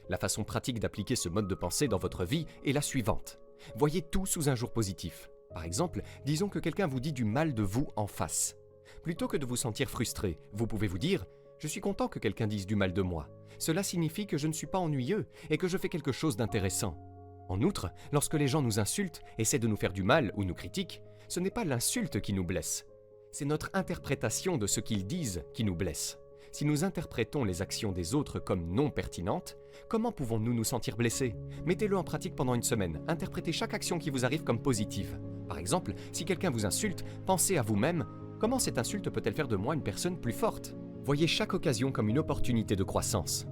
La façon pratique d'appliquer ce mode de pensée dans votre vie est la suivante. Voyez tout sous un jour positif. Par exemple, disons que quelqu'un vous dit du mal de vous en face. Plutôt que de vous sentir frustré, vous pouvez vous dire « Je suis content que quelqu'un dise du mal de moi. Cela signifie que je ne suis pas ennuyeux et que je fais quelque chose d'intéressant. » En outre, lorsque les gens nous insultent, essaient de nous faire du mal ou nous critiquent, ce n'est pas l'insulte qui nous blesse. C'est notre interprétation de ce qu'ils disent qui nous blesse. Si nous interprétons les actions des autres comme non pertinentes, comment pouvons-nous nous sentir blessés? Mettez-le en pratique pendant une semaine. Interprétez chaque action qui vous arrive comme positive. Par exemple, si quelqu'un vous insulte, pensez à vous-même « Comment cette insulte peut-elle faire de moi une personne plus forte ?» Voyez chaque occasion comme une opportunité de croissance.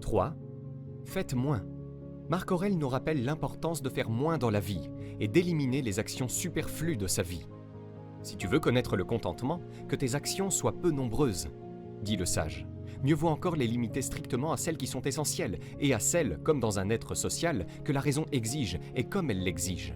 3. Faites moins. Marc Aurèle nous rappelle l'importance de faire moins dans la vie et d'éliminer les actions superflues de sa vie. Si tu veux connaître le contentement, que tes actions soient peu nombreuses, dit le sage. Mieux vaut encore les limiter strictement à celles qui sont essentielles et à celles, comme dans un être social, que la raison exige et comme elle l'exige.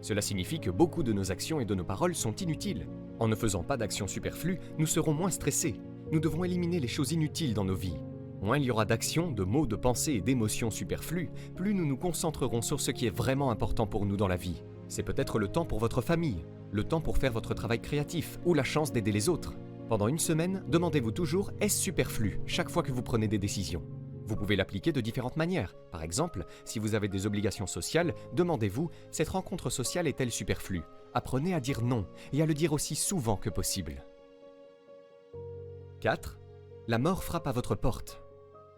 Cela signifie que beaucoup de nos actions et de nos paroles sont inutiles. En ne faisant pas d'actions superflues, nous serons moins stressés. Nous devons éliminer les choses inutiles dans nos vies. Moins il y aura d'actions, de mots, de pensées et d'émotions superflues, plus nous nous concentrerons sur ce qui est vraiment important pour nous dans la vie. C'est peut-être le temps pour votre famille, le temps pour faire votre travail créatif ou la chance d'aider les autres. Pendant une semaine, demandez-vous toujours « Est-ce superflu ?» chaque fois que vous prenez des décisions. Vous pouvez l'appliquer de différentes manières. Par exemple, si vous avez des obligations sociales, demandez-vous « Cette rencontre sociale est-elle superflue ?» Apprenez à dire non et à le dire aussi souvent que possible. 4. La mort frappe à votre porte.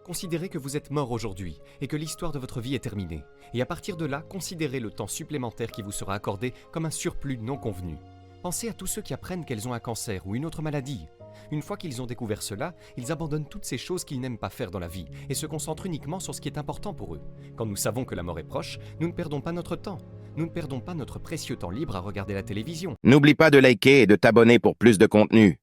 Considérez que vous êtes mort aujourd'hui et que l'histoire de votre vie est terminée. Et à partir de là, considérez le temps supplémentaire qui vous sera accordé comme un surplus non convenu. Pensez à tous ceux qui apprennent qu'elles ont un cancer ou une autre maladie. Une fois qu'ils ont découvert cela, ils abandonnent toutes ces choses qu'ils n'aiment pas faire dans la vie et se concentrent uniquement sur ce qui est important pour eux. Quand nous savons que la mort est proche, nous ne perdons pas notre temps. Nous ne perdons pas notre précieux temps libre à regarder la télévision. N'oublie pas de liker et de t'abonner pour plus de contenu.